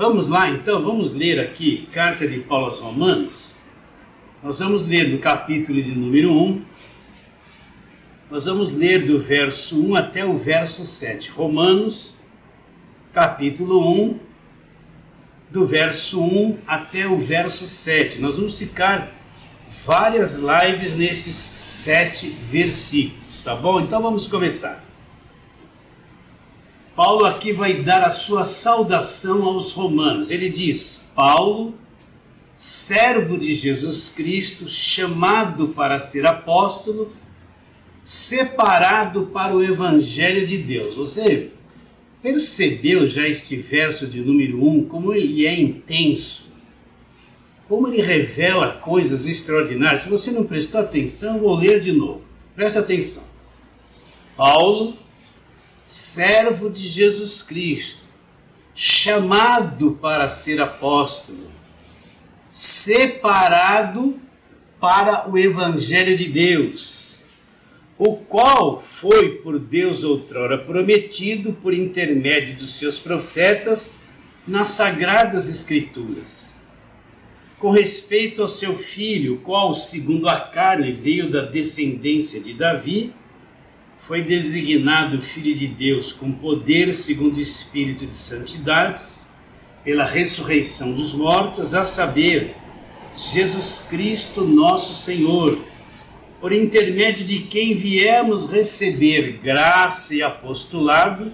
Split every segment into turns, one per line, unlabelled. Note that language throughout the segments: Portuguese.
Vamos lá então, vamos ler aqui, Carta de Paulo aos Romanos. Nós vamos ler no capítulo de número 1, nós vamos ler do verso 1 até o verso 7. Romanos, capítulo 1, do verso 1 até o verso 7. Nós vamos ficar várias lives nesses 7 versículos, tá bom? Então vamos começar. Paulo aqui vai dar a sua saudação aos romanos. Ele diz: Paulo, servo de Jesus Cristo, chamado para ser apóstolo, separado para o Evangelho de Deus. Você percebeu já este verso de número 1, como ele é intenso? Como ele revela coisas extraordinárias? Se você não prestou atenção, vou ler de novo. Presta atenção. Paulo, servo de Jesus Cristo, chamado para ser apóstolo, separado para o Evangelho de Deus, o qual foi por Deus outrora prometido por intermédio dos seus profetas nas Sagradas Escrituras, com respeito ao seu filho, qual, segundo a carne, veio da descendência de Davi, foi designado Filho de Deus com poder segundo o Espírito de Santidade, pela ressurreição dos mortos, a saber, Jesus Cristo nosso Senhor, por intermédio de quem viemos receber graça e apostolado,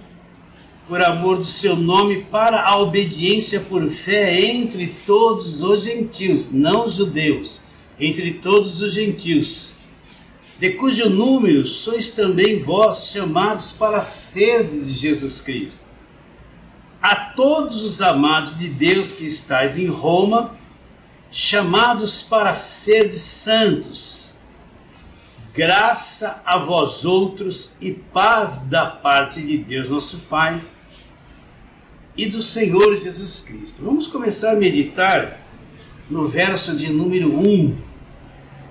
por amor do seu nome, para a obediência por fé entre todos os gentios, não judeus, entre todos os gentios, de cujo número sois também vós chamados para serdes de Jesus Cristo. A todos os amados de Deus que estáis em Roma, chamados para serdes santos, graça a vós outros e paz da parte de Deus nosso Pai e do Senhor Jesus Cristo. Vamos começar a meditar no verso de número 1.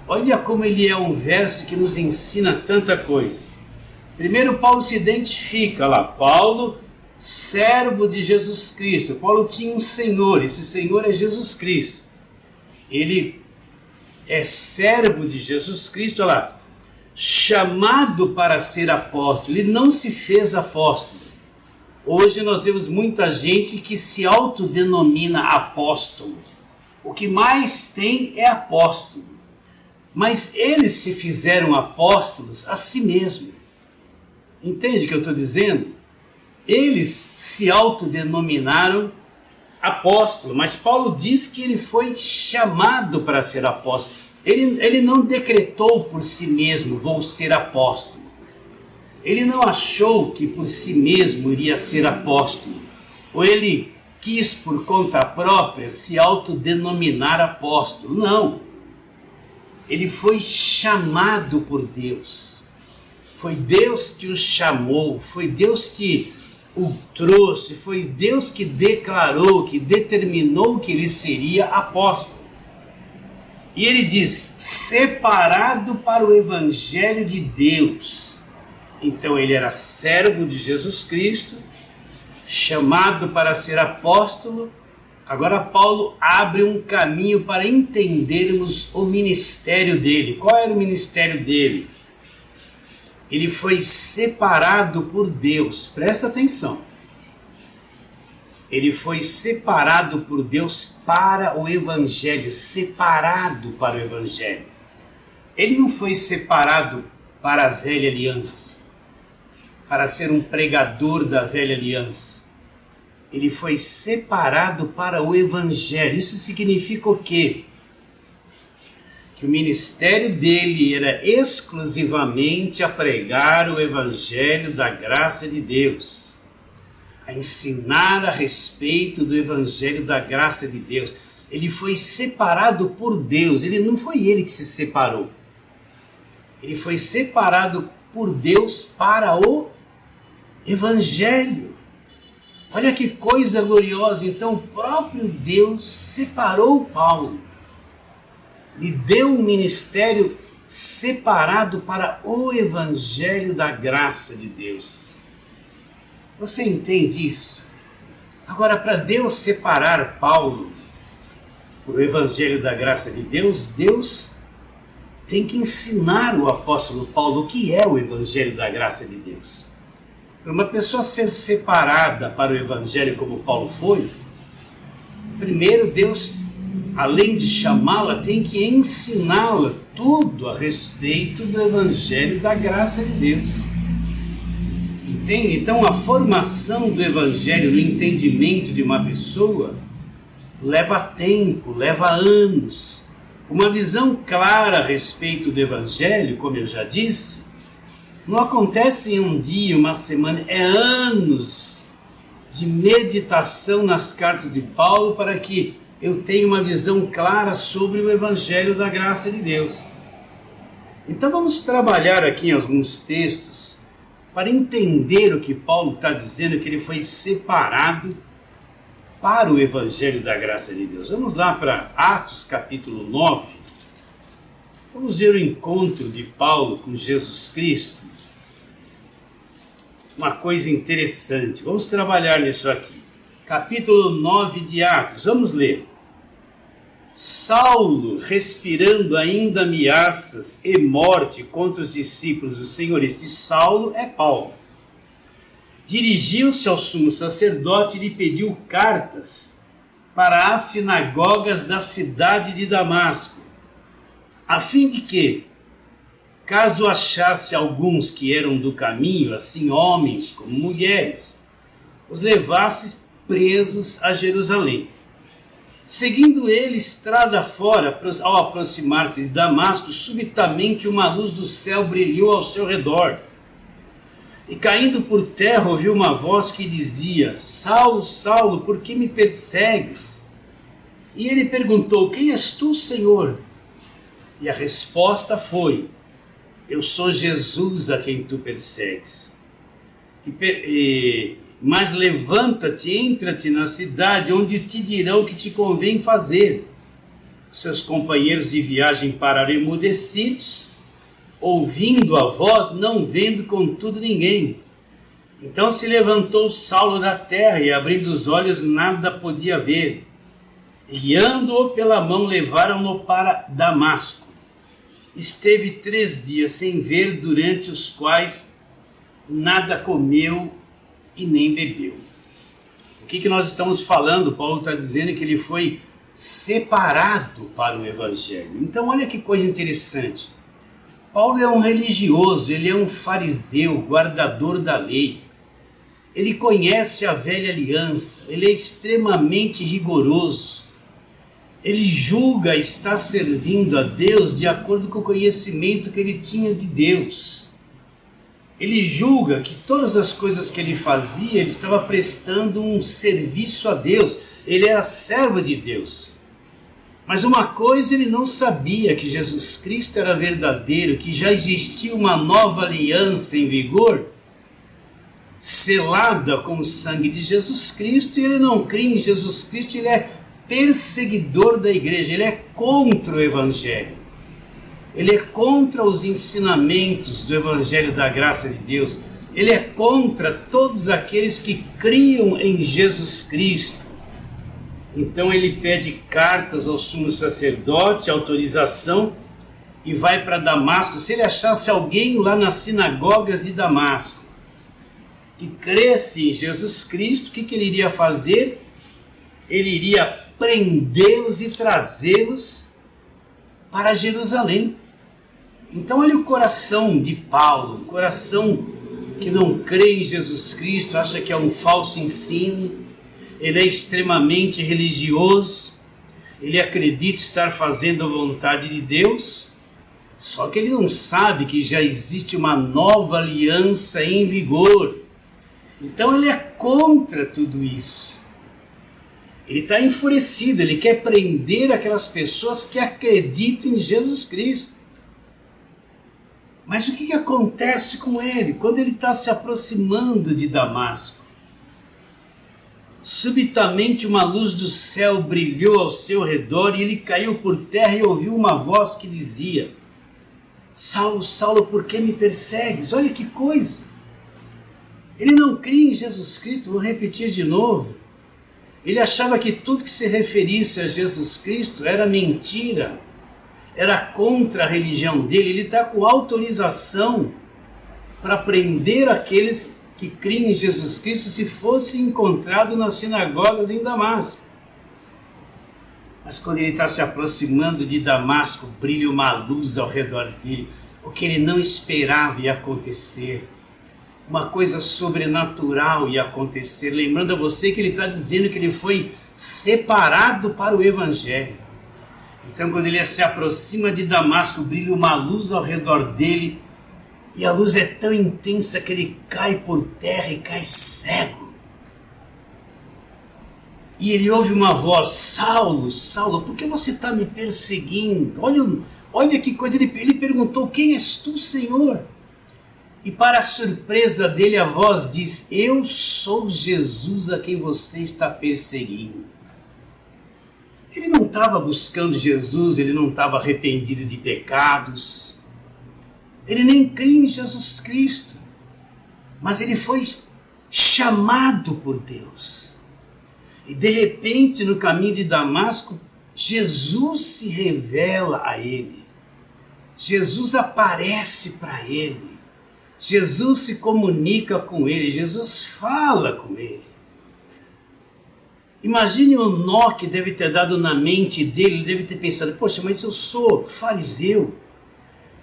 Olha como ele é um verso que nos ensina tanta coisa. Primeiro, Paulo se identifica lá. Paulo, servo de Jesus Cristo. Paulo tinha um Senhor, esse Senhor é Jesus Cristo. Ele é servo de Jesus Cristo, olha lá, chamado para ser apóstolo. Ele não se fez apóstolo. Hoje nós vemos muita gente que se autodenomina apóstolo. O que mais tem é apóstolo. Mas eles se fizeram apóstolos a si mesmos. Entende o que eu estou dizendo? Eles se autodenominaram apóstolo, mas Paulo diz que ele foi chamado para ser apóstolo. Ele não decretou por si mesmo, vou ser apóstolo. Ele não achou que por si mesmo iria ser apóstolo. Ou ele quis por conta própria se autodenominar apóstolo. Não. Ele foi chamado por Deus. Foi Deus que o chamou, foi Deus que o trouxe, foi Deus que declarou, que determinou que ele seria apóstolo. E ele diz, separado para o Evangelho de Deus. Então ele era servo de Jesus Cristo, chamado para ser apóstolo. Agora Paulo abre um caminho para entendermos o ministério dele. Qual era o ministério dele? Ele foi separado por Deus. Presta atenção. Ele foi separado por Deus para o Evangelho. Separado para o Evangelho. Ele não foi separado para a velha aliança, para ser um pregador da velha aliança. Ele foi separado para o Evangelho. Isso significa o quê? Que o ministério dele era exclusivamente a pregar o Evangelho da graça de Deus, a ensinar a respeito do Evangelho da graça de Deus. Ele foi separado por Deus, não foi ele que se separou. Ele foi separado por Deus para o Evangelho. Olha que coisa gloriosa. Então o próprio Deus separou Paulo. Lhe deu um ministério separado para o Evangelho da graça de Deus. Você entende isso? Agora, para Deus separar Paulo o Evangelho da graça de Deus, Deus tem que ensinar o apóstolo Paulo o que é o Evangelho da graça de Deus. Para uma pessoa ser separada para o Evangelho como Paulo foi, primeiro Deus, além de chamá-la, tem que ensiná-la tudo a respeito do Evangelho da graça de Deus. Entende? Então a formação do Evangelho no entendimento de uma pessoa leva tempo, leva anos. Uma visão clara a respeito do Evangelho, como eu já disse, não acontece em um dia, uma semana, é anos de meditação nas cartas de Paulo para que eu tenha uma visão clara sobre o Evangelho da graça de Deus. Então vamos trabalhar aqui em alguns textos para entender o que Paulo está dizendo, que ele foi separado para o Evangelho da graça de Deus. Vamos lá para Atos capítulo 9. Vamos ver o encontro de Paulo com Jesus Cristo. Uma coisa interessante. Vamos trabalhar nisso aqui. Capítulo 9 de Atos. Vamos ler. Saulo, respirando ainda ameaças e morte contra os discípulos do Senhor. Este Saulo é Paulo. Dirigiu-se ao sumo sacerdote e lhe pediu cartas para as sinagogas da cidade de Damasco, a fim de que, caso achasse alguns que eram do caminho, assim homens como mulheres, os levasse presos a Jerusalém. Seguindo ele estrada fora, ao aproximar-se de Damasco, subitamente uma luz do céu brilhou ao seu redor. E caindo por terra, ouviu uma voz que dizia: Saulo, Saulo, por que me persegues? E ele perguntou: quem és tu, Senhor? E a resposta foi: eu sou Jesus a quem tu persegues. Mas levanta-te, entra-te na cidade, onde te dirão o que te convém fazer. Seus companheiros de viagem pararam emudecidos, ouvindo a voz, não vendo contudo ninguém. Então se levantou Saulo da terra e, abrindo os olhos, nada podia ver. E, guiando-o pela mão, levaram-no para Damasco. Esteve 3 dias sem ver, durante os quais nada comeu e nem bebeu. O que nós estamos falando? Paulo está dizendo que ele foi separado para o Evangelho. Então olha que coisa interessante. Paulo é um religioso, ele é um fariseu, guardador da lei. Ele conhece a velha aliança, ele é extremamente rigoroso. Ele julga estar servindo a Deus de acordo com o conhecimento que ele tinha de Deus. Ele julga que todas as coisas que ele fazia, ele estava prestando um serviço a Deus. Ele era servo de Deus. Mas uma coisa ele não sabia, que Jesus Cristo era verdadeiro, que já existia uma nova aliança em vigor, selada com o sangue de Jesus Cristo, e ele não crê em Jesus Cristo, ele é perseguidor da igreja, ele é contra o Evangelho. Ele é contra os ensinamentos do Evangelho da graça de Deus. Ele é contra todos aqueles que criam em Jesus Cristo. Então ele pede cartas ao sumo sacerdote, autorização, e vai para Damasco. Se ele achasse alguém lá nas sinagogas de Damasco que cresce em Jesus Cristo, o que ele iria fazer? Ele iria prendê-los e trazê-los para Jerusalém. Então olha o coração de Paulo, um coração que não crê em Jesus Cristo, acha que é um falso ensino. Ele é extremamente religioso, ele acredita estar fazendo a vontade de Deus, só que ele não sabe que já existe uma nova aliança em vigor. Então ele é contra tudo isso. Ele está enfurecido, ele quer prender aquelas pessoas que acreditam em Jesus Cristo. Mas o que acontece com ele quando ele está se aproximando de Damasco? Subitamente uma luz do céu brilhou ao seu redor e ele caiu por terra e ouviu uma voz que dizia: Saulo, Saulo, por que me persegues? Olha que coisa! Ele não cria em Jesus Cristo, vou repetir de novo. Ele achava que tudo que se referisse a Jesus Cristo era mentira, era contra a religião dele. Ele está com autorização para prender aqueles que criam em Jesus Cristo se fosse encontrado nas sinagogas em Damasco. Mas quando ele está se aproximando de Damasco, brilha uma luz ao redor dele, o que ele não esperava ia acontecer. Uma coisa sobrenatural ia acontecer. Lembrando a você que ele está dizendo que ele foi separado para o Evangelho. Então quando ele se aproxima de Damasco, brilha uma luz ao redor dele, e a luz é tão intensa que ele cai por terra e cai cego. E ele ouve uma voz: Saulo, Saulo, por que você está me perseguindo? Olha que coisa, ele perguntou: quem és tu, Senhor? E para a surpresa dele, a voz diz: eu sou Jesus a quem você está perseguindo. Ele não estava buscando Jesus, ele não estava arrependido de pecados, ele nem cria em Jesus Cristo, mas ele foi chamado por Deus. E de repente, no caminho de Damasco, Jesus se revela a ele. Jesus aparece para ele. Jesus se comunica com ele. Jesus fala com ele. Imagine o nó que deve ter dado na mente dele. Ele deve ter pensado: poxa, mas eu sou fariseu.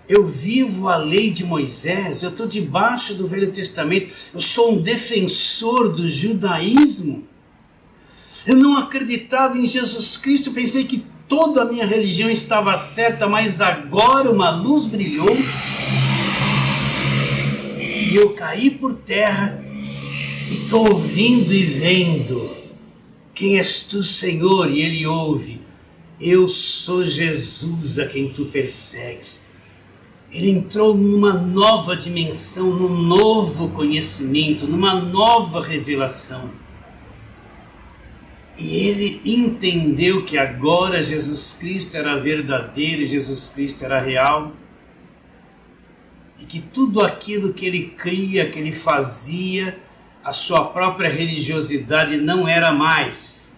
Eu vivo a lei de Moisés. Eu estou debaixo do Velho Testamento. Eu sou um defensor do judaísmo. Eu não acreditava em Jesus Cristo, pensei que toda a minha religião estava certa, mas agora uma luz brilhou e eu caí por terra e estou ouvindo e vendo. Quem és tu, Senhor? E ele ouve: eu sou Jesus a quem tu persegues. Ele entrou numa nova dimensão, num novo conhecimento, numa nova revelação. E ele entendeu que agora Jesus Cristo era verdadeiro, Jesus Cristo era real. E que tudo aquilo que ele cria, que ele fazia, a sua própria religiosidade não era mais.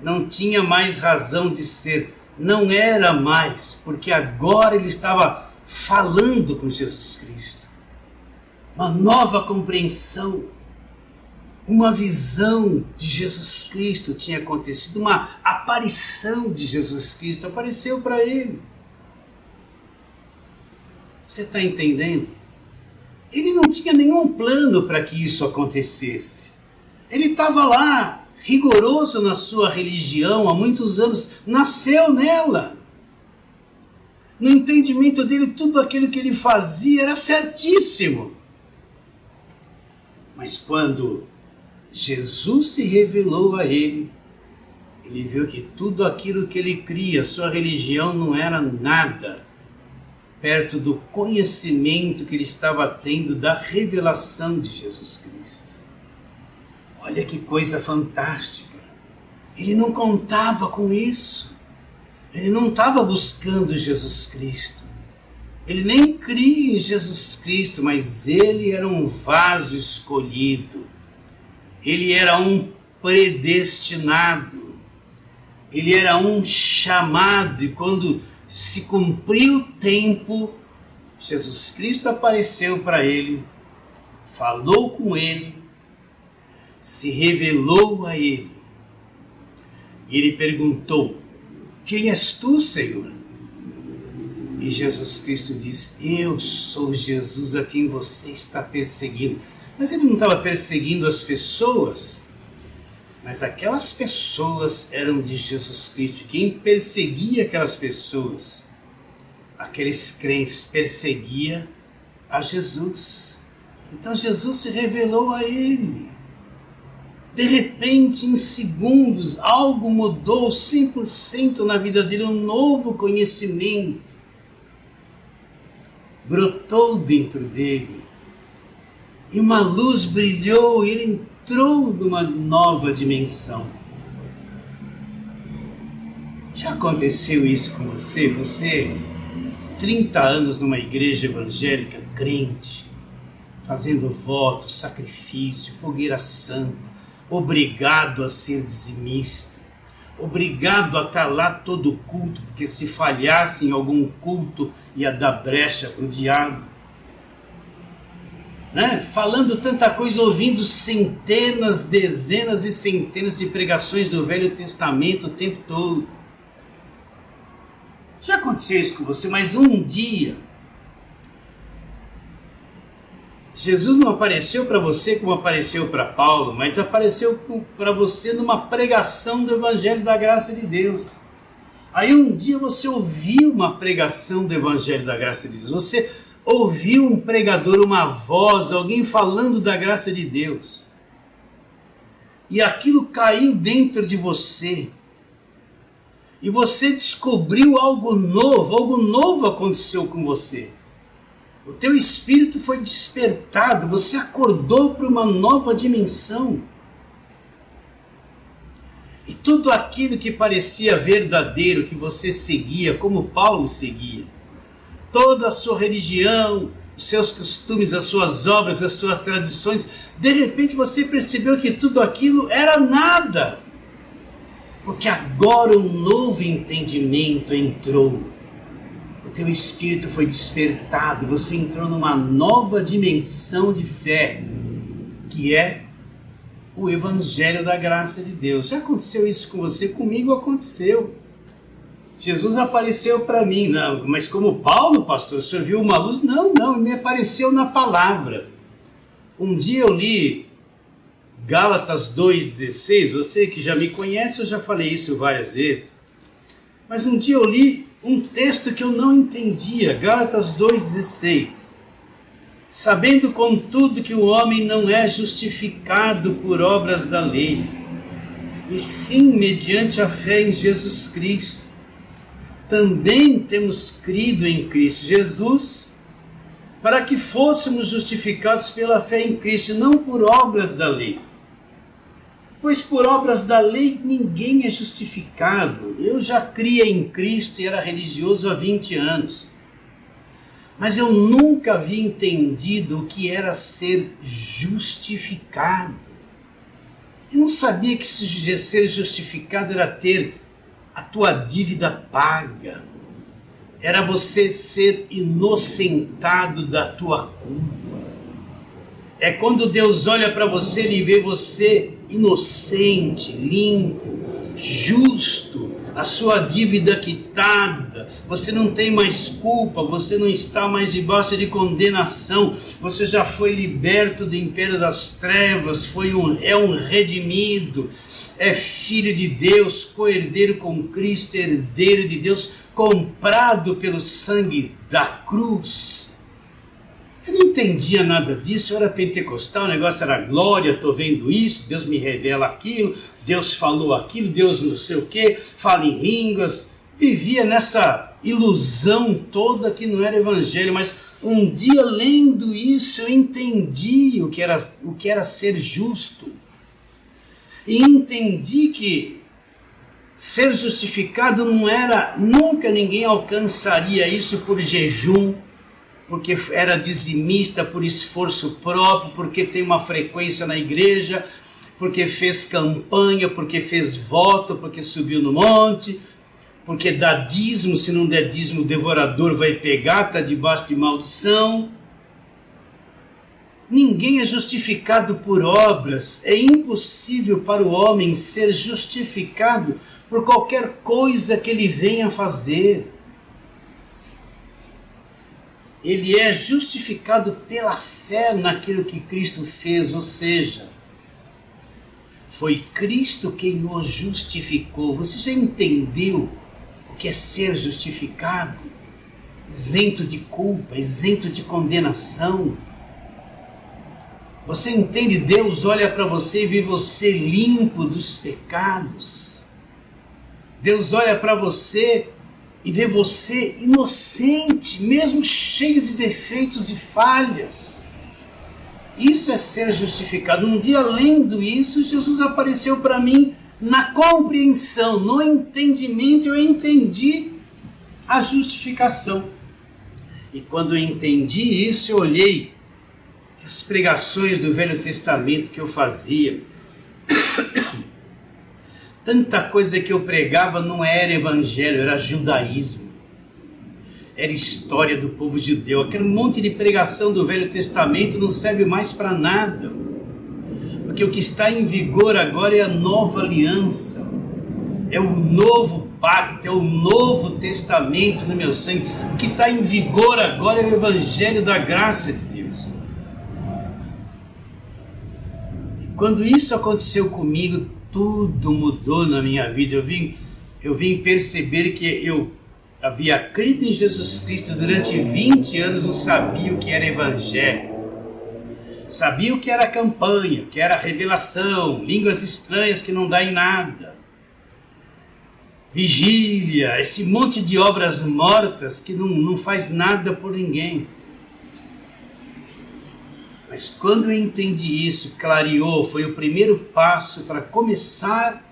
Não tinha mais razão de ser. Não era mais, porque agora ele estava falando com Jesus Cristo. Uma nova compreensão. Uma visão de Jesus Cristo tinha acontecido, uma aparição de Jesus Cristo apareceu para ele. Você está entendendo? Ele não tinha nenhum plano para que isso acontecesse. Ele estava lá, rigoroso na sua religião há muitos anos, nasceu nela. No entendimento dele, tudo aquilo que ele fazia era certíssimo. Mas quando Jesus se revelou a ele, ele viu que tudo aquilo que ele cria, sua religião, não era nada perto do conhecimento que ele estava tendo da revelação de Jesus Cristo. Olha que coisa fantástica. Ele não contava com isso. Ele não estava buscando Jesus Cristo. Ele nem cria em Jesus Cristo, mas ele era um vaso escolhido. Ele era um predestinado, ele era um chamado, e quando se cumpriu o tempo, Jesus Cristo apareceu para ele, falou com ele, se revelou a ele. E ele perguntou: quem és tu, Senhor? E Jesus Cristo disse: eu sou Jesus a quem você está perseguindo. Mas ele não estava perseguindo as pessoas, mas aquelas pessoas eram de Jesus Cristo. Quem perseguia aquelas pessoas, aqueles crentes, perseguia a Jesus. Então Jesus se revelou a ele. De repente, em segundos, algo mudou 100% na vida dele, um novo conhecimento brotou dentro dele. E uma luz brilhou e ele entrou numa nova dimensão. Já aconteceu isso com você? Você, 30 anos numa igreja evangélica, crente, fazendo voto, sacrifício, fogueira santa, obrigado a ser dizimista, obrigado a estar lá todo culto, porque se falhasse em algum culto ia dar brecha para o diabo. Né? Falando tanta coisa, ouvindo centenas, dezenas e centenas de pregações do Velho Testamento o tempo todo. Já aconteceu isso com você, mas um dia Jesus não apareceu para você como apareceu para Paulo, mas apareceu para você numa pregação do Evangelho da Graça de Deus. Aí um dia você ouviu uma pregação do Evangelho da Graça de Deus, você ouviu um pregador, uma voz, alguém falando da graça de Deus. E aquilo caiu dentro de você. E você descobriu algo novo aconteceu com você. O teu espírito foi despertado, você acordou para uma nova dimensão. E tudo aquilo que parecia verdadeiro, que você seguia, como Paulo seguia, toda a sua religião, os seus costumes, as suas obras, as suas tradições, de repente você percebeu que tudo aquilo era nada. Porque agora um novo entendimento entrou. O teu espírito foi despertado, você entrou numa nova dimensão de fé, que é o Evangelho da Graça de Deus. Já aconteceu isso com você? Comigo aconteceu. Jesus apareceu para mim, não, mas como Paulo, pastor, o senhor viu uma luz? Não, me apareceu na palavra. Um dia eu li Gálatas 2,16, você que já me conhece, eu já falei isso várias vezes, mas um dia eu li um texto que eu não entendia, Gálatas 2,16, sabendo contudo que o homem não é justificado por obras da lei, e sim mediante a fé em Jesus Cristo. Também temos crido em Cristo Jesus, para que fôssemos justificados pela fé em Cristo, não por obras da lei. Pois por obras da lei ninguém é justificado. Eu já cria em Cristo e era religioso há 20 anos. Mas eu nunca havia entendido o que era ser justificado. Eu não sabia que ser justificado era ter a tua dívida paga. Era você ser inocentado da tua culpa. É quando Deus olha para você, Ele vê você inocente, limpo, justo, a sua dívida quitada, você não tem mais culpa, você não está mais debaixo de condenação, você já foi liberto do império das trevas, é um redimido, é filho de Deus, co-herdeiro com Cristo, herdeiro de Deus, comprado pelo sangue da cruz. Eu não entendia nada disso, eu era pentecostal, o negócio era glória, estou vendo isso, Deus me revela aquilo, Deus falou aquilo, Deus não sei o que, fala em línguas. Vivia nessa ilusão toda que não era evangelho, mas um dia lendo isso eu entendi o que era ser justo. E entendi que ser justificado não era, nunca ninguém alcançaria isso por jejum, porque era dizimista, por esforço próprio, porque tem uma frequência na igreja, porque fez campanha, porque fez voto, porque subiu no monte, porque dá dízimo, se não der dízimo o devorador vai pegar, está debaixo de maldição. Ninguém é justificado por obras, é impossível para o homem ser justificado por qualquer coisa que ele venha fazer. Ele é justificado pela fé naquilo que Cristo fez, ou seja, foi Cristo quem o justificou. Você já entendeu o que é ser justificado? Isento de culpa, isento de condenação. Você entende? Deus olha para você e vê você limpo dos pecados. Deus olha para você e vê você inocente, mesmo cheio de defeitos e falhas. Isso é ser justificado. Um dia, lendo isso, Jesus apareceu para mim na compreensão, no entendimento. Eu entendi a justificação. E quando eu entendi isso, eu olhei as pregações do Velho Testamento que eu fazia, Tanta coisa que eu pregava não era evangelho, era judaísmo. Era história do povo judeu. Aquele monte de pregação do Velho Testamento não serve mais para nada. Porque o que está em vigor agora é a nova aliança. É o novo pacto, é o novo testamento no meu sangue. O que está em vigor agora é o evangelho da graça de Deus. E quando isso aconteceu comigo, tudo mudou na minha vida. Eu vim perceber que eu havia crido em Jesus Cristo durante 20 anos, não sabia o que era evangelho. Sabia o que era campanha, o que era revelação, línguas estranhas que não dá em nada. Vigília, esse monte de obras mortas que não faz nada por ninguém. Mas quando eu entendi isso, clareou, foi o primeiro passo para começar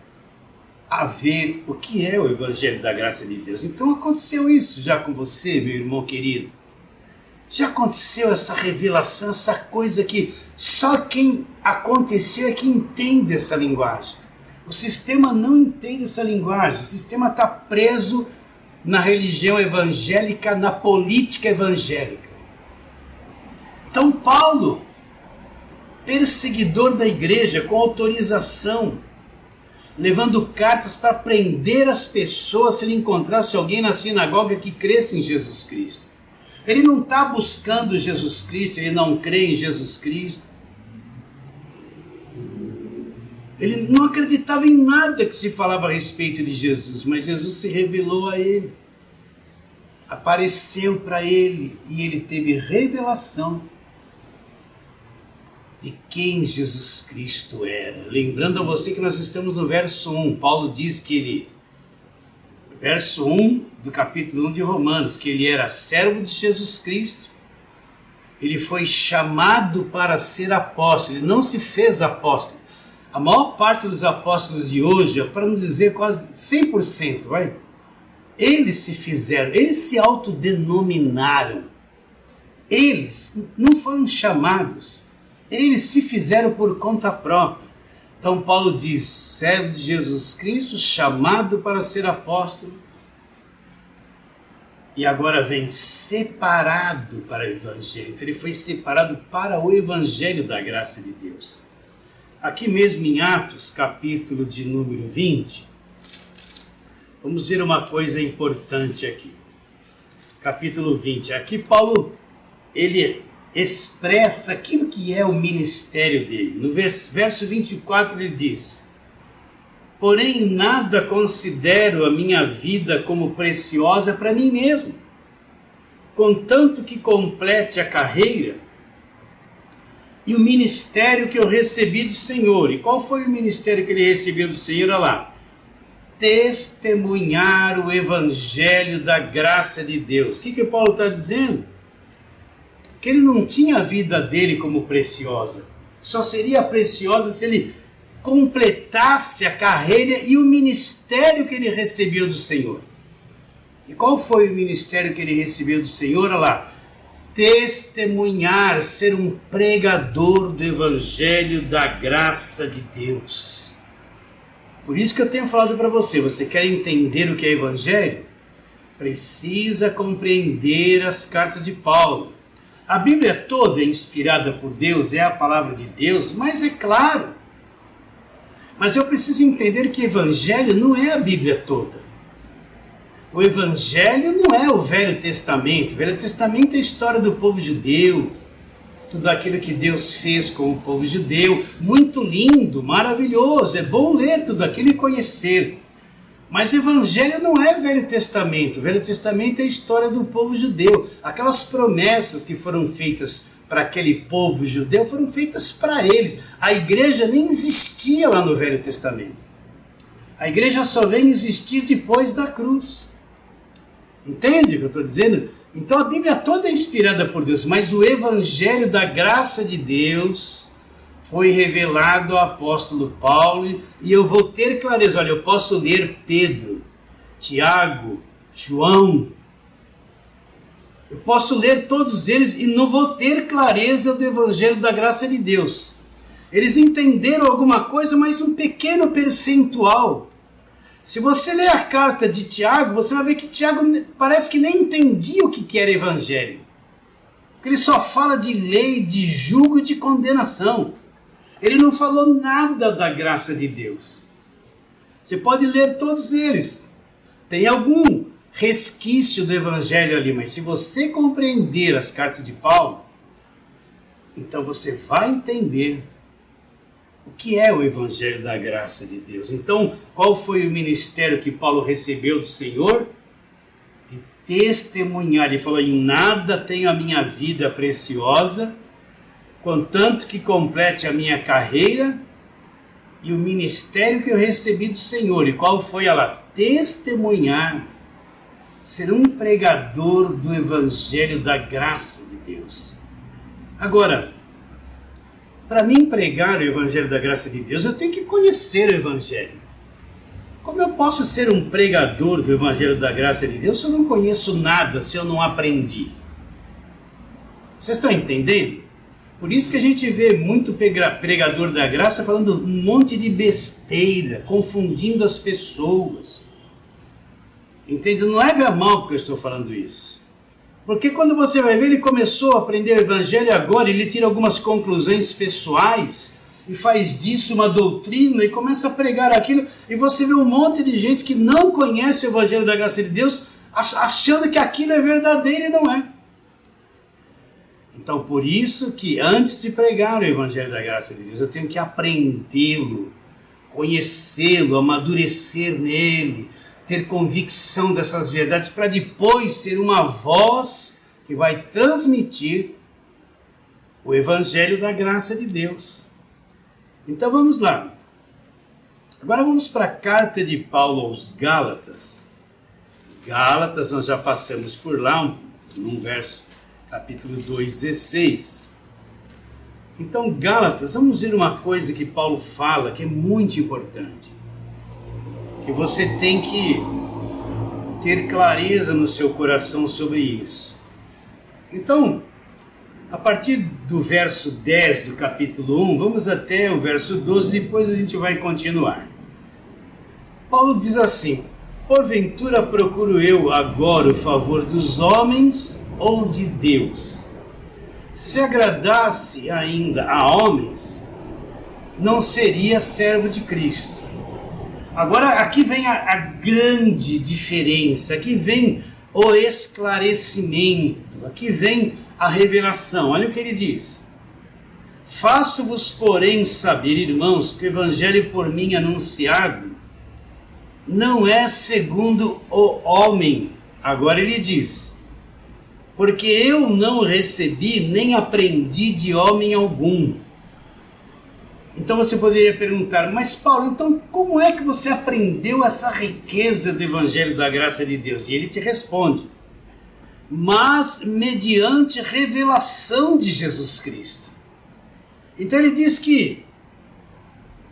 a ver o que é o Evangelho da Graça de Deus. Então aconteceu isso já com você, meu irmão querido. Já aconteceu essa revelação, essa coisa que só quem aconteceu é que entende essa linguagem. O sistema não entende essa linguagem, o sistema está preso na religião evangélica, na política evangélica. Então Paulo, perseguidor da igreja, com autorização, levando cartas para prender as pessoas se ele encontrasse alguém na sinagoga que cresce em Jesus Cristo. Ele não está buscando Jesus Cristo, ele não crê em Jesus Cristo. Ele não acreditava em nada que se falava a respeito de Jesus, mas Jesus se revelou a ele, apareceu para ele e ele teve revelação de quem Jesus Cristo era. Lembrando a você que nós estamos no verso 1, Paulo diz que ele, verso 1 do capítulo 1 de Romanos, que ele era servo de Jesus Cristo, ele foi chamado para ser apóstolo, ele não se fez apóstolo. A maior parte dos apóstolos de hoje, para não dizer quase 100%, eles se fizeram, eles se autodenominaram. Eles não foram chamados, eles se fizeram por conta própria. Então Paulo diz, servo de Jesus Cristo, chamado para ser apóstolo, e agora vem separado para o Evangelho. Então ele foi separado para o Evangelho da graça de Deus. Aqui mesmo em Atos, capítulo de número 20, vamos ver uma coisa importante aqui. Capítulo 20, aqui Paulo, ele expressa aquilo que é o ministério dele. No verso 24 ele diz, porém nada considero a minha vida como preciosa para mim mesmo, contanto que complete a carreira e o ministério que eu recebi do Senhor. E qual foi o ministério que ele recebeu do Senhor? Olha lá. Testemunhar o Evangelho da graça de Deus. O que Paulo está dizendo? Que ele não tinha a vida dele como preciosa. Só seria preciosa se ele completasse a carreira e o ministério que ele recebeu do Senhor. E qual foi o ministério que ele recebeu do Senhor? Olha lá. Testemunhar, ser um pregador do Evangelho da graça de Deus. Por isso que eu tenho falado para você, você quer entender o que é Evangelho? Precisa compreender as cartas de Paulo. A Bíblia toda é inspirada por Deus, é a palavra de Deus, mas é claro. Mas eu preciso entender que Evangelho não é a Bíblia toda. O Evangelho não é o Velho Testamento. O Velho Testamento é a história do povo judeu. Tudo aquilo que Deus fez com o povo judeu. Muito lindo, maravilhoso. É bom ler tudo aquilo e conhecer. Mas Evangelho não é Velho Testamento. O Velho Testamento é a história do povo judeu. Aquelas promessas que foram feitas para aquele povo judeu foram feitas para eles. A igreja nem existia lá no Velho Testamento. A igreja só vem existir depois da cruz. Entende o que eu estou dizendo? Então a Bíblia toda é inspirada por Deus, mas o Evangelho da graça de Deus foi revelado ao apóstolo Paulo, e eu vou ter clareza. Olha, eu posso ler Pedro, Tiago, João, eu posso ler todos eles e não vou ter clareza do Evangelho da graça de Deus. Eles entenderam alguma coisa, mas um pequeno percentual. Se você ler a carta de Tiago, você vai ver que Tiago parece que nem entendia o que era evangelho. Porque ele só fala de lei, de julgo e de condenação. Ele não falou nada da graça de Deus. Você pode ler todos eles. Tem algum resquício do evangelho ali, mas se você compreender as cartas de Paulo, então você vai entender o que é o evangelho da graça de Deus. Então, qual foi o ministério que Paulo recebeu do Senhor? De testemunhar. Ele falou: em nada tenho a minha vida preciosa, contanto que complete a minha carreira e o ministério que eu recebi do Senhor. E qual foi ela? Testemunhar, ser um pregador do evangelho da graça de Deus. Agora, para mim pregar o evangelho da graça de Deus, eu tenho que conhecer o evangelho. Como eu posso ser um pregador do evangelho da graça de Deus se eu não conheço nada, se eu não aprendi? Vocês estão entendendo? Por isso que a gente vê muito pregador da graça falando um monte de besteira, confundindo as pessoas. Entende? Não leve a mal porque eu estou falando isso. Porque quando você vai ver, ele começou a aprender o evangelho agora, ele tira algumas conclusões pessoais e faz disso uma doutrina e começa a pregar aquilo, e você vê um monte de gente que não conhece o evangelho da graça de Deus, achando que aquilo é verdadeiro e não é. Então, por isso que antes de pregar o evangelho da graça de Deus, eu tenho que aprendê-lo, conhecê-lo, amadurecer nele, ter convicção dessas verdades, para depois ser uma voz que vai transmitir o evangelho da graça de Deus. Então vamos lá. Agora vamos para a carta de Paulo aos Gálatas. Gálatas, nós já passamos por lá, num verso, capítulo 2:16. Então, Gálatas, vamos ver uma coisa que Paulo fala que é muito importante, que você tem que ter clareza no seu coração sobre isso. Então, a partir do verso 10 do capítulo 1, vamos até o verso 12, depois a gente vai continuar. Paulo diz assim: porventura procuro eu agora o favor dos homens ou de Deus? Se agradasse ainda a homens, não seria servo de Cristo. Agora aqui vem a grande diferença, aqui vem o esclarecimento, aqui vem a revelação. Olha o que ele diz: faço-vos, porém, saber, irmãos, que o evangelho por mim anunciado não é segundo o homem. Agora ele diz: porque eu não recebi nem aprendi de homem algum. Então você poderia perguntar: mas Paulo, então como é que você aprendeu essa riqueza do evangelho da graça de Deus? E ele te responde: mas mediante revelação de Jesus Cristo. Então ele diz que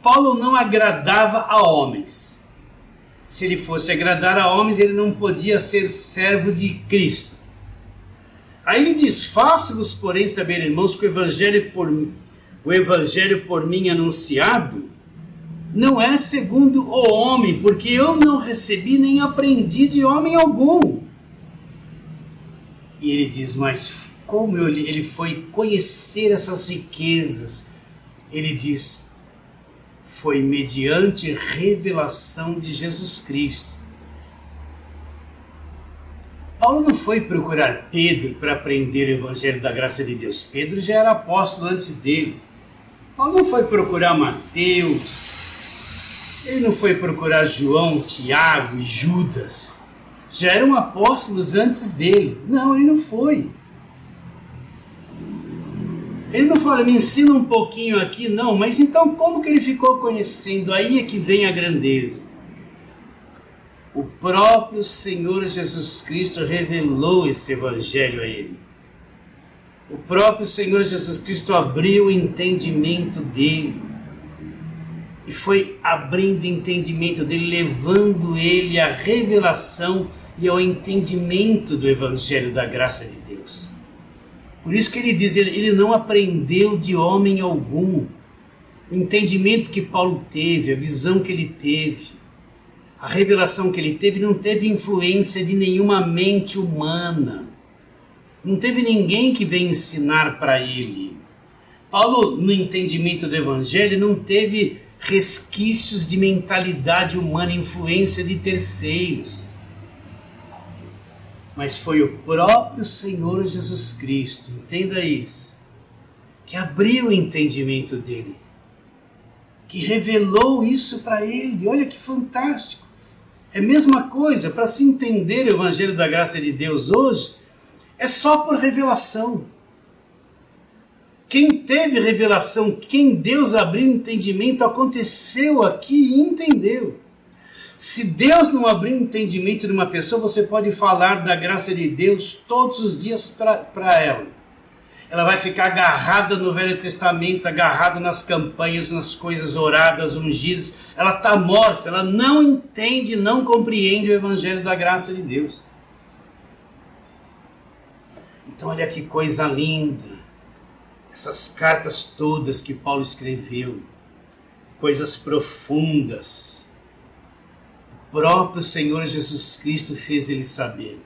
Paulo não agradava a homens. Se ele fosse agradar a homens, ele não podia ser servo de Cristo. Aí ele diz: faço-vos, porém, saber, irmãos, que o evangelho por mim anunciado não é segundo o homem, porque eu não recebi nem aprendi de homem algum. E ele diz: mas como ele foi conhecer essas riquezas? Ele diz: foi mediante revelação de Jesus Cristo. Paulo não foi procurar Pedro para aprender o evangelho da graça de Deus. Pedro já era apóstolo antes dele. Paulo não foi procurar Mateus, ele não foi procurar João, Tiago e Judas. Já eram apóstolos antes dele. Não, ele não foi. Ele não fala: me ensina um pouquinho aqui, não. Mas então como que ele ficou conhecendo? Aí é que vem a grandeza. O próprio Senhor Jesus Cristo revelou esse evangelho a ele. O próprio Senhor Jesus Cristo abriu o entendimento dele. E foi abrindo o entendimento dele, levando ele à revelação e ao entendimento do evangelho da graça de Deus. Por isso que ele diz: ele não aprendeu de homem algum. O entendimento que Paulo teve, a visão que ele teve, A revelação que ele teve não teve influência de nenhuma mente humana. Não teve ninguém que veio ensinar para ele. Paulo, no entendimento do Evangelho, não teve resquícios de mentalidade humana, influência de terceiros. Mas foi o próprio Senhor Jesus Cristo, entenda isso, que abriu o entendimento dele, que revelou isso para ele. Olha que fantástico. É a mesma coisa, para se entender o Evangelho da Graça de Deus hoje, é só por revelação. Quem teve revelação, quem Deus abriu entendimento, aconteceu aqui e entendeu. Se Deus não abrir o entendimento de uma pessoa, você pode falar da graça de Deus todos os dias para ela. Ela vai ficar agarrada no Velho Testamento, agarrada nas campanhas, nas coisas oradas, ungidas. Ela está morta, ela não entende, não compreende o Evangelho da graça de Deus. Então olha que coisa linda. Essas cartas todas que Paulo escreveu, coisas profundas, o próprio Senhor Jesus Cristo fez ele saber.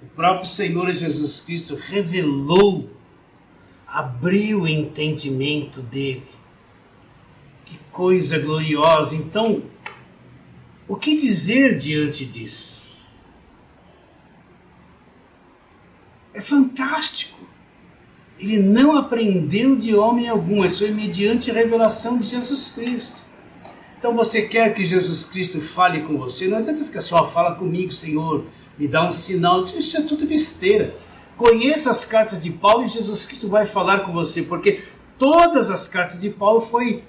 O próprio Senhor Jesus Cristo revelou, abriu o entendimento dele. Que coisa gloriosa! Então, o que dizer diante disso? É fantástico. Ele não aprendeu de homem algum, isso foi mediante a revelação de Jesus Cristo. Então você quer que Jesus Cristo fale com você? Não adianta ficar só, fala comigo, Senhor, me dá um sinal. Isso é tudo besteira. Conheça as cartas de Paulo e Jesus Cristo vai falar com você, porque todas as cartas de Paulo foram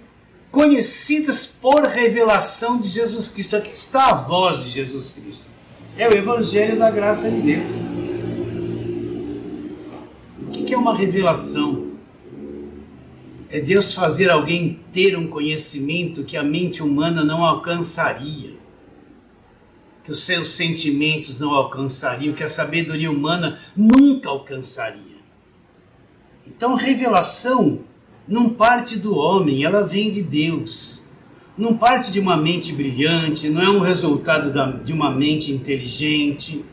conhecidas por revelação de Jesus Cristo. Aqui está a voz de Jesus Cristo. É o Evangelho da Graça de Deus. O que é uma revelação? É Deus fazer alguém ter um conhecimento que a mente humana não alcançaria, que os seus sentimentos não alcançariam, que a sabedoria humana nunca alcançaria. Então, revelação não parte do homem, ela vem de Deus. Não parte de uma mente brilhante, não é um resultado de uma mente inteligente.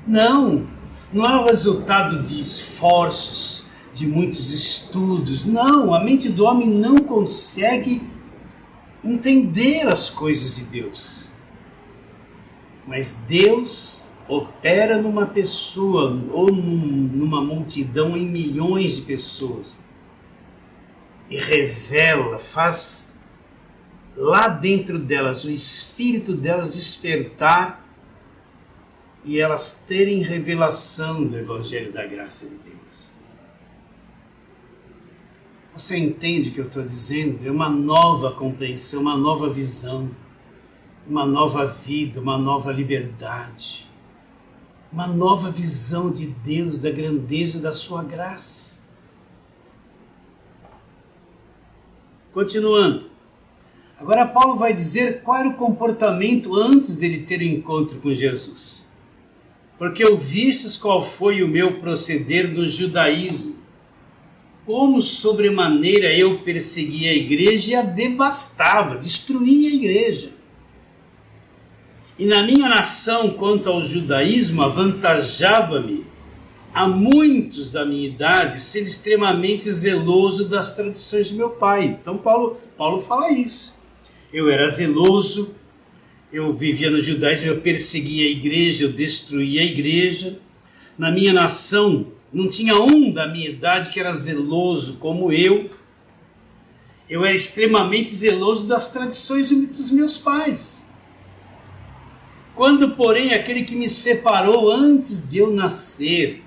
Não é o resultado de esforços, de muitos estudos. Não, a mente do homem não consegue entender as coisas de Deus. Mas Deus opera numa pessoa ou numa multidão, em milhões de pessoas, e revela, faz lá dentro delas, o espírito delas despertar e elas terem revelação do Evangelho da Graça de Deus. Você entende o que eu estou dizendo? É uma nova compreensão, uma nova visão, uma nova vida, uma nova liberdade, uma nova visão de Deus, da grandeza da sua graça. Continuando. Agora Paulo vai dizer qual era o comportamento antes dele ter o encontro com Jesus. Porque ouvistes qual foi o meu proceder no judaísmo, como sobremaneira eu perseguia a igreja e a devastava, destruía a igreja. E na minha nação, quanto ao judaísmo, avantajava-me a muitos da minha idade ser extremamente zeloso das tradições de meu pai. Então Paulo fala isso. Eu era zeloso, eu vivia no judaísmo, eu perseguia a igreja, eu destruía a igreja. Na minha nação, não tinha um da minha idade que era zeloso como eu. Eu era extremamente zeloso das tradições dos meus pais. Quando, porém, aquele que me separou antes de eu nascer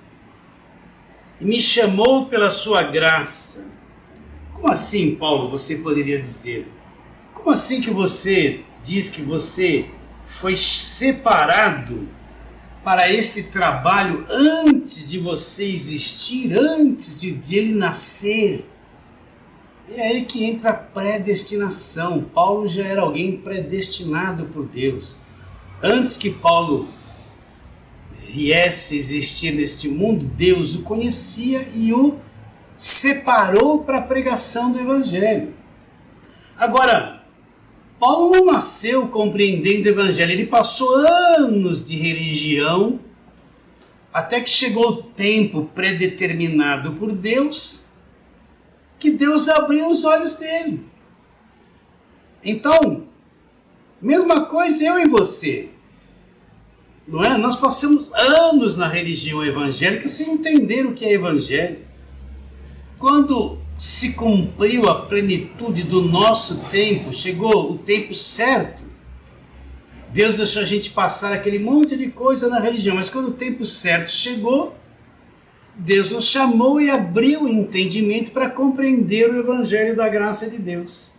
e me chamou pela sua graça. Como assim, Paulo, você poderia dizer? Como assim que você diz que você foi separado para este trabalho antes de você existir, antes de ele nascer? É aí que entra a predestinação. Paulo já era alguém predestinado por Deus. Antes que Paulo viesse a existir neste mundo, Deus o conhecia e o separou para a pregação do Evangelho. Agora, Paulo não nasceu compreendendo o evangelho, ele passou anos de religião, até que chegou o tempo predeterminado por Deus, que Deus abriu os olhos dele. Então, mesma coisa eu e você, não é? Nós passamos anos na religião evangélica sem entender o que é evangelho. Quando se cumpriu a plenitude do nosso tempo, chegou o tempo certo, Deus deixou a gente passar aquele monte de coisa na religião, mas quando o tempo certo chegou, Deus nos chamou e abriu o entendimento para compreender o evangelho da graça de Deus.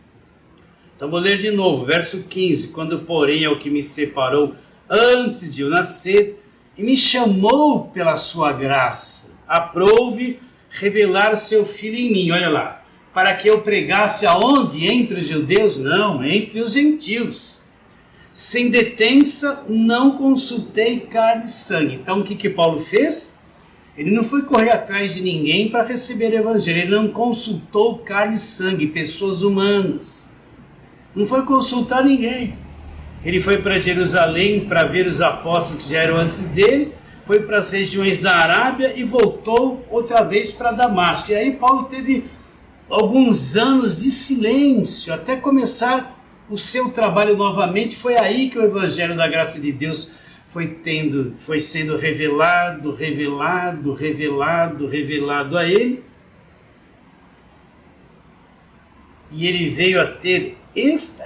Então vou ler de novo, verso 15. Quando porém é o que me separou antes de eu nascer e me chamou pela sua graça, aprouve revelar seu Filho em mim, olha lá, para que eu pregasse aonde? Entre os judeus? Não, entre os gentios. Sem detença, não consultei carne e sangue. Então o que Paulo fez? Ele não foi correr atrás de ninguém para receber o evangelho, ele não consultou carne e sangue, pessoas humanas. Não foi consultar ninguém. Ele foi para Jerusalém para ver os apóstolos que já eram antes dele, foi para as regiões da Arábia e voltou outra vez para Damasco. E aí Paulo teve alguns anos de silêncio até começar o seu trabalho novamente. Foi aí que o evangelho da graça de Deus foi sendo revelado a ele. E ele veio a ter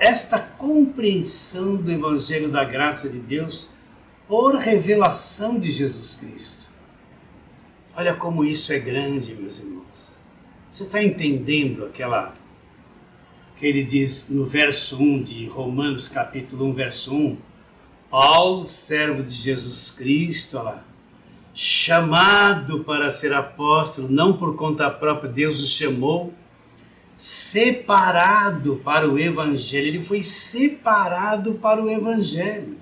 esta compreensão do evangelho da graça de Deus por revelação de Jesus Cristo. Olha como isso é grande, meus irmãos. Você está entendendo que ele diz no verso 1 de Romanos capítulo 1, verso 1, Paulo, servo de Jesus Cristo, olha lá, chamado para ser apóstolo, não por conta própria, Deus o chamou, separado para o evangelho, ele foi separado para o evangelho.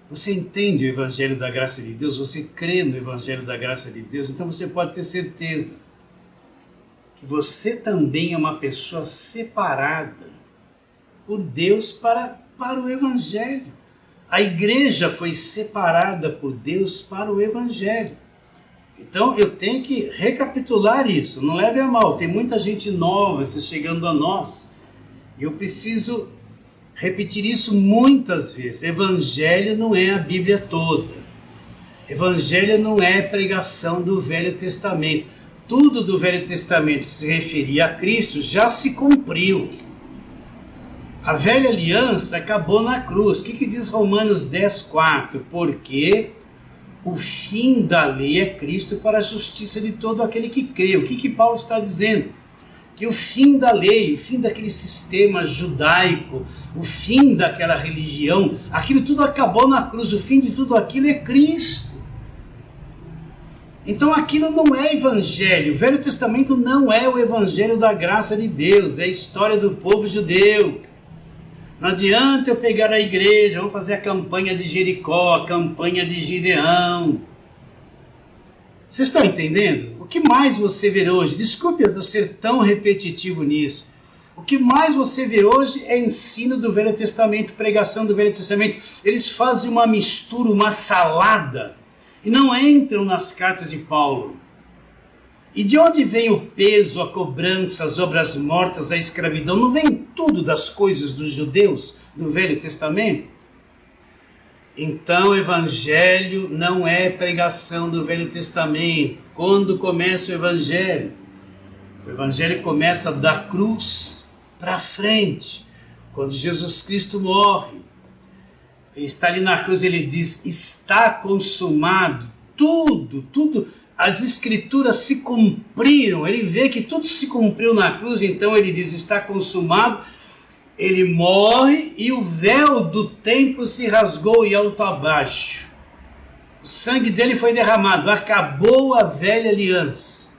Você entende o evangelho da graça de Deus? Você crê no evangelho da graça de Deus? Então você pode ter certeza que você também é uma pessoa separada por Deus para o evangelho. A igreja foi separada por Deus para o evangelho. Então eu tenho que recapitular isso, não leve a mal, tem muita gente nova chegando a nós, e eu preciso repetir isso muitas vezes. Evangelho não é a Bíblia toda, evangelho não é pregação do Velho Testamento, tudo do Velho Testamento que se referia a Cristo já se cumpriu. A velha aliança acabou na cruz. O que diz Romanos 10:4? Porque o fim da lei é Cristo para a justiça de todo aquele que crê. O que Paulo está dizendo? Que o fim da lei, o fim daquele sistema judaico, o fim daquela religião, aquilo tudo acabou na cruz. O fim de tudo aquilo é Cristo. Então aquilo não é evangelho. O Velho Testamento não é o evangelho da graça de Deus, é a história do povo judeu. Não adianta eu pegar a igreja, vamos fazer a campanha de Jericó, a campanha de Gideão. Vocês estão entendendo? O que mais você vê hoje? Desculpe eu ser tão repetitivo nisso. O que mais você vê hoje é ensino do Velho Testamento, pregação do Velho Testamento. Eles fazem uma mistura, uma salada, e não entram nas cartas de Paulo. E de onde vem o peso, a cobrança, as obras mortas, a escravidão? Não vem tudo das coisas dos judeus do Velho Testamento? Então o evangelho não é pregação do Velho Testamento. Quando começa o evangelho começa da cruz para frente. Quando Jesus Cristo morre, ele está ali na cruz, ele diz, está consumado, tudo. As escrituras se cumpriram, ele vê que tudo se cumpriu na cruz, então ele diz, está consumado, ele morre e o véu do templo se rasgou e alto abaixo. O sangue dele foi derramado, acabou a velha aliança.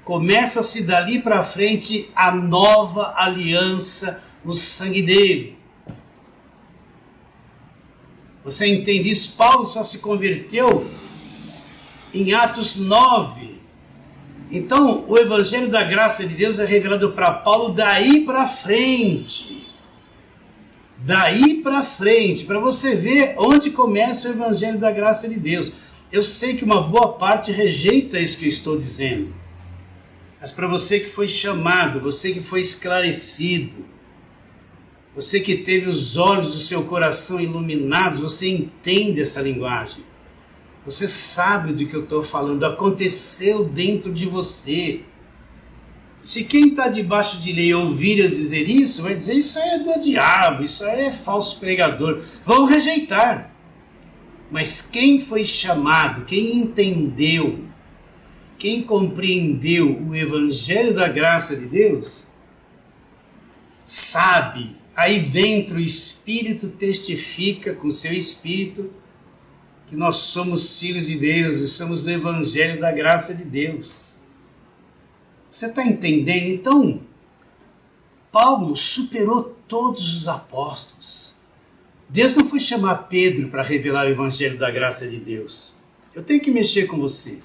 Começa-se dali para frente a nova aliança no sangue dele. Você entende isso? Paulo só se converteu em Atos 9. Então, o Evangelho da Graça de Deus é revelado para Paulo daí para frente. Daí para frente, para você ver onde começa o Evangelho da Graça de Deus. Eu sei que uma boa parte rejeita isso que eu estou dizendo. Mas para você que foi chamado, você que foi esclarecido, você que teve os olhos do seu coração iluminados, você entende essa linguagem. Você sabe do que eu estou falando, aconteceu dentro de você. Se quem está debaixo de lei ouvir eu dizer isso, vai dizer isso aí é do diabo, isso aí é falso pregador. Vão rejeitar. Mas quem foi chamado, quem entendeu, quem compreendeu o Evangelho da Graça de Deus, sabe, aí dentro o Espírito testifica com o seu Espírito que nós somos filhos de Deus e somos do Evangelho da Graça de Deus. Você está entendendo? Então, Paulo superou todos os apóstolos. Deus não foi chamar Pedro para revelar o Evangelho da Graça de Deus. Eu tenho que mexer com você.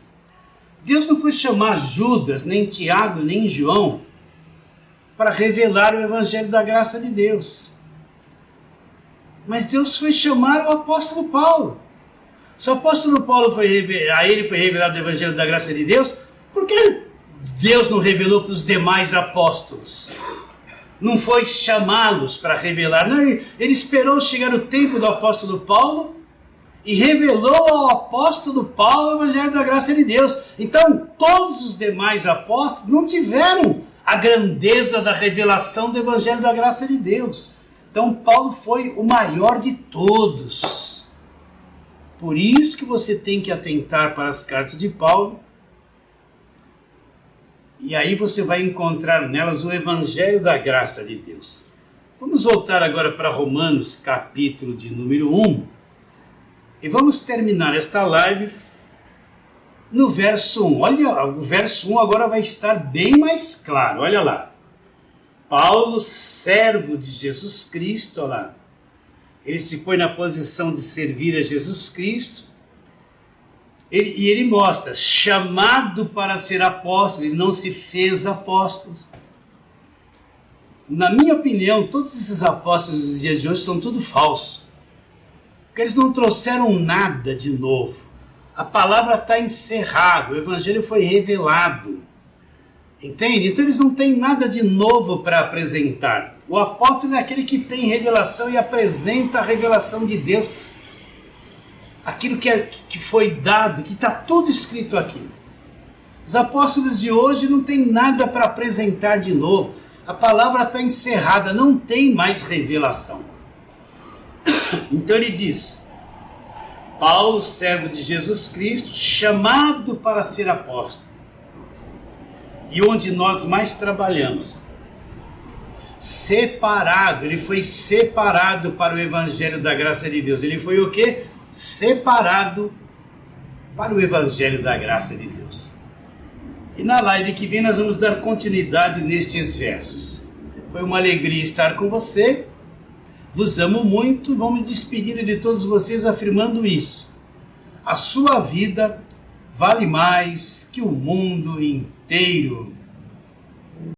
Deus não foi chamar Judas, nem Tiago, nem João para revelar o Evangelho da Graça de Deus. Mas Deus foi chamar o apóstolo Paulo. Se o apóstolo Paulo a ele foi revelado o Evangelho da Graça de Deus, por que Deus não revelou para os demais apóstolos? Não foi chamá-los para revelar. Não, ele esperou chegar o tempo do apóstolo Paulo e revelou ao apóstolo Paulo o Evangelho da Graça de Deus. Então, todos os demais apóstolos não tiveram a grandeza da revelação do Evangelho da Graça de Deus. Então, Paulo foi o maior de todos. Por isso que você tem que atentar para as cartas de Paulo. E aí você vai encontrar nelas o Evangelho da Graça de Deus. Vamos voltar agora para Romanos, capítulo de número 1. E vamos terminar esta live no verso 1. Olha, o verso 1 agora vai estar bem mais claro. Olha lá. Paulo, servo de Jesus Cristo, olha lá. Ele se põe na posição de servir a Jesus Cristo. E ele mostra, chamado para ser apóstolo, ele não se fez apóstolo. Na minha opinião, todos esses apóstolos dos dias de hoje são tudo falso. Porque eles não trouxeram nada de novo. A palavra está encerrada, o evangelho foi revelado. Entende? Então eles não têm nada de novo para apresentar. O apóstolo é aquele que tem revelação e apresenta a revelação de Deus. Aquilo que foi dado, que está tudo escrito aqui. Os apóstolos de hoje não têm nada para apresentar de novo. A palavra está encerrada, não tem mais revelação. Então ele diz, Paulo, servo de Jesus Cristo, chamado para ser apóstolo. E onde nós mais trabalhamos. Separado, ele foi separado para o Evangelho da Graça de Deus. Ele foi o quê? Separado para o Evangelho da Graça de Deus. E na live que vem nós vamos dar continuidade nestes versos. Foi uma alegria estar com você. Vos amo muito. Vou me despedir de todos vocês afirmando isso. A sua vida vale mais que o mundo inteiro.